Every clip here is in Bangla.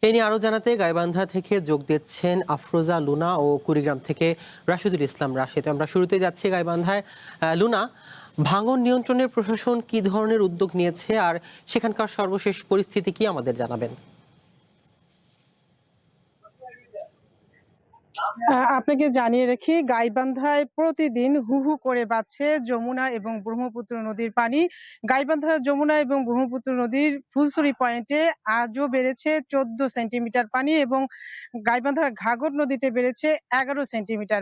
এ নিয়ে আরো জানাতে গাইবান্ধা থেকে যোগ দিচ্ছেন আফরোজা লুনা ও কুড়িগ্রাম থেকে রাশিদুল ইসলাম রাশিদ। আমরা শুরুতে যাচ্ছি গাইবান্ধায়। লুনা, ভাঙন নিয়ন্ত্রণের প্রশাসন কি ধরনের উদ্যোগ নিয়েছে আর সেখানকার সর্বশেষ পরিস্থিতি কি আমাদের জানাবেন? আপনাকে জানিয়ে রাখি, গাইবান্ধায় প্রতিদিন হু হু করে বাড়ছে যমুনা এবং ব্রহ্মপুত্র নদীর পানি। গাইবান্ধা যমুনা এবং ব্রহ্মপুত্র নদীর ফুলছড়ি পয়েন্টে আজও বেড়েছে ১৪ সেন্টিমিটার পানি এবং গাইবান্ধার ঘাঘর নদীতে বেড়েছে ১১ সেন্টিমিটার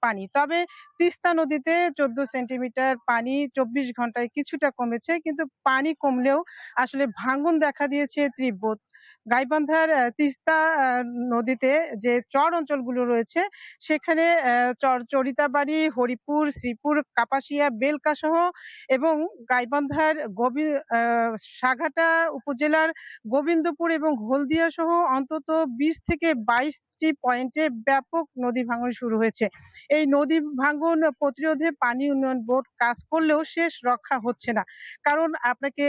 পানি। তবে তিস্তা নদীতে ১৪ সেন্টিমিটার পানি ২৪ ঘন্টায় কিছুটা কমেছে, কিন্তু পানি কমলেও আসলে ভাঙন দেখা দিয়েছে তীব্র। গাইবান্ধার তিস্তা নদীতে যে চর অঞ্চলগুলো রয়েছে সেখানে চরিতাবাড়ি, হরিপুর, শ্রীপুর, কাপাসিয়া, বেলকাসহ এবং গাইবান্ধার সাঘাটা উপজেলার গোবিন্দপুর এবং হলদিয়া সহ অন্তত ২০ থেকে ২২ টি পয়েন্টে ব্যাপক নদী ভাঙন শুরু হয়েছে। এই নদী ভাঙন প্রতিরোধে পানি উন্নয়ন বোর্ড কাজ করলেও শেষ রক্ষা হচ্ছে না। কারণ আপনাকে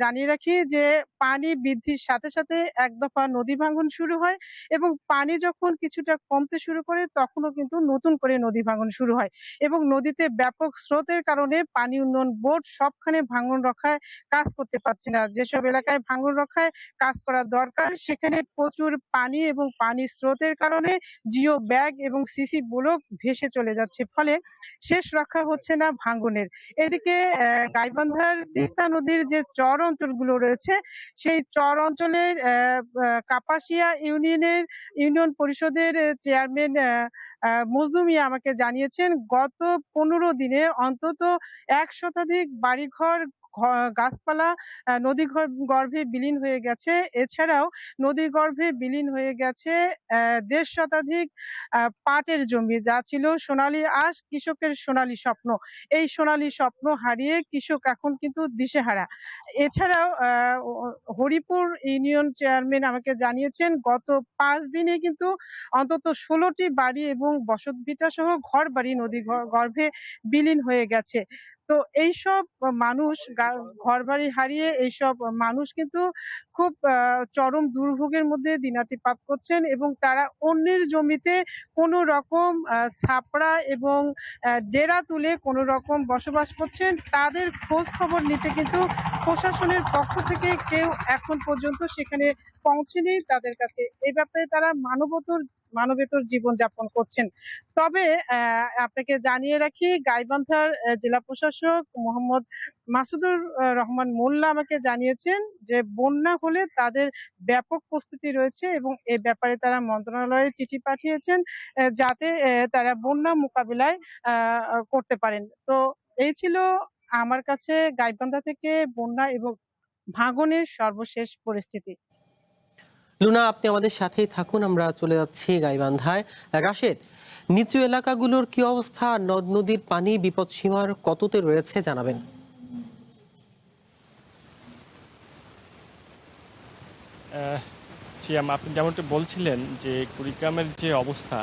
জানিয়ে রাখি যে পানি বৃদ্ধির সাথে সাথে এক দফা নদী ভাঙন শুরু হয় এবং পানি যখন কিছুটা কমতে শুরু করে তখনও কিন্তু নতুন করে নদী ভাঙন শুরু হয় এবং নদীতে ব্যাপক স্রোতের কারণে পানি উন্নয়ন বোর্ড সবখানে ভাঙন রক্ষায় কাজ করতে পারছে না। যেসব এলাকায় ভাঙন রক্ষায় কাজ করা দরকার সেখানে প্রচুর পানি এবং পানির স্রোতের কারণে জিও ব্যাগ এবং সিসি ব্লক ভেসে চলে যাচ্ছে, ফলে শেষ রক্ষা হচ্ছে না ভাঙনের। এদিকে গাইবান্ধার তিস্তা নদীর যে চর অঞ্চলগুলো রয়েছে সেই চর অঞ্চলের কাপাসিয়া ইউনিয়ন পরিষদের চেয়ারম্যান মজনু মিয়া আমাকে জানিয়েছেন গত ১৫ দিনে অন্তত ১ শতাধিক বাড়িঘর, গাছপালা নদী গর্ভে বিলীন হয়ে গেছে। এছাড়াও নদী গর্ভে বিলীন হয়ে গেছে ১.৫ শতাধিক পাটের জমি, যা ছিল সোনালী আঁশ, কৃষকের সোনালী স্বপ্ন। এই সোনালী স্বপ্ন হারিয়ে কৃষক এখন কিন্তু দিশেহারা। এছাড়াও হরিপুর ইউনিয়ন চেয়ারম্যান আমাকে জানিয়েছেন গত ৫ দিনে কিন্তু অন্তত ১৬টি বাড়ি এবং বসতভিটা সহ ঘরবাড়ি নদী গর্ভে বিলীন হয়ে গেছে। তো এইসব মানুষ ঘরবাড়ি হারিয়ে এইসব মানুষ কিন্তু খুব চরম দুর্ভোগের মধ্যে দিনাতিপাত করছেন এবং তারা অন্যের জমিতে কোনো রকম ছাপড়া এবং ডেরা তুলে কোনো রকম বসবাস করছেন। তাদের খোঁজ খবর নিতে কিন্তু প্রশাসনের পক্ষ থেকে কেউ এখন পর্যন্ত সেখানে পৌঁছেনি তাদের কাছে। এই ব্যাপারে তারা মানবেতর জীবনযাপন করছেন। তবে আপনাকে জানিয়ে রাখি, গাইবান্ধার জেলা প্রশাসক মোহাম্মদ মাসুদুর রহমান মোল্লা আমাকে জানিয়েছেন যে বন্যা হলে তাদের ব্যাপক প্রস্তুতি রয়েছে এবং এ ব্যাপারে তারা মন্ত্রণালয়ে চিঠি পাঠিয়েছেন যাতে তারা বন্যা মোকাবিলায় করতে পারেন। তো এই ছিল আমার কাছে গাইবান্ধা থেকে বন্যা এবং ভাঙনের সর্বশেষ পরিস্থিতি। লুনা, আপনি আমাদের সাথেই থাকুন, আমরা চলে যাচ্ছি গাইবান্ধায়। রাশেদ, নিচু এলাকাগুলোর কি অবস্থা? নদ নদীর পানি বিপদসীমার কততে রয়েছে জানাবেন? আপনি যেমনটা বলছিলেন যে কুড়িগ্রামের যে অবস্থা,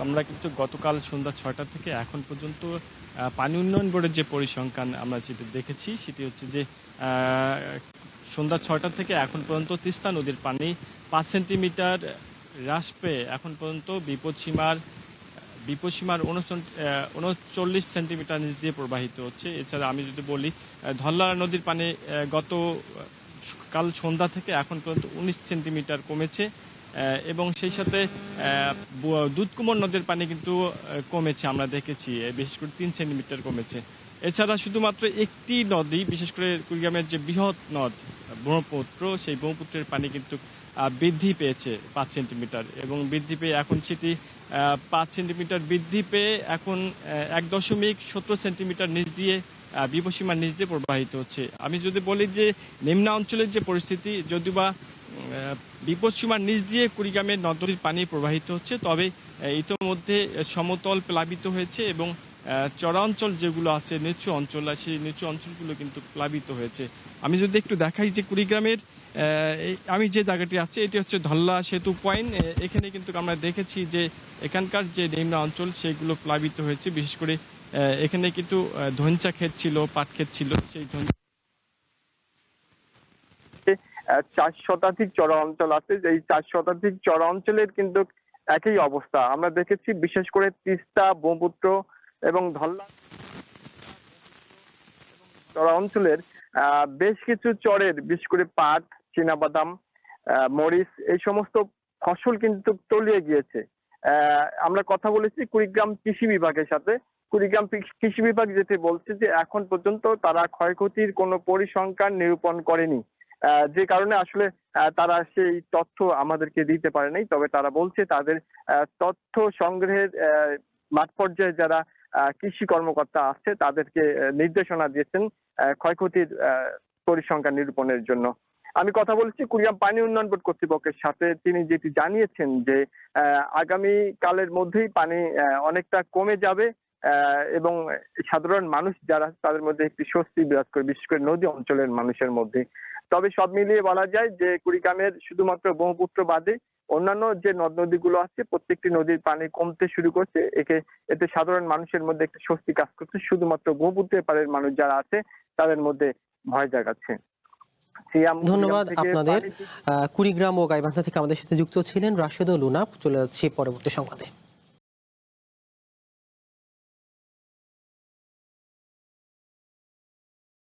আমরা কিন্তু গতকাল সন্ধ্যা ৬টা থেকে এখন পর্যন্ত পানি উন্নয়ন বোর্ডের যে পরিসংখ্যান আমরা যেটা দেখেছি সেটি হচ্ছে যে সন্ধ্যা ৬টা থেকে এখন পর্যন্ত তিস্তা নদীর পানি ৫ সেন্টিমিটার হ্রাস পেয়ে এখন পর্যন্ত বিপদসীমার ৩৯ সেন্টিমিটার নিচ দিয়ে প্রবাহিত হচ্ছে। এছাড়া আমি যদি বলি ধল্লা নদীর পানি গত কাল সন্ধ্যা থেকে এখন পর্যন্ত ১৯ সেন্টিমিটার কমেছে এবং সেই সাথে দুধকুমার নদীর পানি কিন্তু কমেছে, আমরা দেখেছি বিশেষ করে ৩ সেন্টিমিটার কমেছে। এছাড়া শুধুমাত্র একটি নদী, বিশেষ করে কুড়িগ্রামের যে বৃহৎ নদ ব্রহ্মপুত্র, সেই ব্রহ্মপুত্রের পানি কিন্তু বৃদ্ধি পেয়েছে ৫ সেন্টিমিটার এবং বৃদ্ধি পেয়ে এখন সেটি ৫ সেন্টিমিটার বৃদ্ধি পেয়ে এখন ১.১৭ সেন্টিমিটার নিচ দিয়ে বিপদসীমার নিচ দিয়ে প্রবাহিত হচ্ছে। আমি যদি বলি যে নিম্না অঞ্চলের যে পরিস্থিতি, যদিবা বিপদসীমার নিচ দিয়ে কুড়িগ্রামের নদীর পানি প্রবাহিত হচ্ছে, তবে ইতোমধ্যে সমতল প্লাবিত হয়েছে এবং চরাঞ্চল যেগুলো আছে, নিচু অঞ্চল, সেই নিচু অঞ্চলগুলো কিন্তু প্লাবিত হয়েছে। আমি যদি একটু দেখাই যে কুড়িগ্রামের আমি যে জায়গাটি আছে এটি হচ্ছে ধল্লা সেতু পয়েন্ট। এখানে কিন্তু আমরা দেখেছি যে এখানকার যে নিম্ন অঞ্চল সেগুলো প্লাবিত হয়েছে। বিশেষ করে এখানে কিন্তু ধনচা ক্ষেত ছিল, পাট ক্ষেত ছিল, সেই 4 শতাধিক চর অঞ্চল আছে। এই 4 শতাধিক চর অঞ্চলের কিন্তু একই অবস্থা আমরা দেখেছি, বিশেষ করে তিস্তা, ব্রহ্মপুত্র এবং ধল্লা চর অঞ্চলের বেশ কিছু চরের, বিশেষ করে পাট, চীনাবাদাম, মরিচ, এই সমস্ত ফসল কিন্তু তলিয়ে গিয়েছে। আমরা কথা বলেছি কুড়িগ্রাম কৃষি বিভাগের সাথে। কুড়িগ্রাম কৃষি বিভাগ যেটি বলছে যে এখন পর্যন্ত তারা ক্ষয়ক্ষতির কোনো পরিসংখ্যান নিরূপণ করেনি, যে কারণে আসলে তারা সেই তথ্য আমাদেরকে দিতে পারে নাই। তবে তারা বলছে তাদের তথ্য সংগ্রহের মাঠ পর্যায়ে যারা কৃষি কর্মকর্তা আছে তাদেরকে নির্দেশনা দিয়েছেন ক্ষয়ক্ষতির পরিসংখ্যান নিরূপণের জন্য। আমি কথা বলেছি কুড়িগ্রাম পানি উন্নয়ন বোর্ড কর্তৃপক্ষের সাথে। তিনি যেটি জানিয়েছেন যে আগামী কালের মধ্যেই পানি অনেকটা কমে যাবে এবং সাধারণ মানুষ যারা তাদের মধ্যে একটি স্বস্তি বিরাজ করে, বিশেষ করে নদী অঞ্চলের মানুষের মধ্যে। তবে সব মিলিয়ে বলা যায় যে কুড়িগ্রামের শুধুমাত্র ব্রহ্মপুত্র বাদে অন্যান্য যে নদ নদীগুলো আছে প্রত্যেকটি নদীর পানি কমতে শুরু করছে। এতে সাধারণ মানুষের মধ্যে একটা স্বস্তি কাজ করছে। শুধুমাত্র ব্রহ্মপুত্রের পাড়ের মানুষ যারা আছে তাদের মধ্যে ভয় জাগাচ্ছে। ধন্যবাদ আপনাদের। কুড়িগ্রাম ও গাইবান্ধা থেকে আমাদের সাথে যুক্ত ছিলেন রাশেদ ও লুনা। চলে যাচ্ছি পরবর্তী সংবাদে।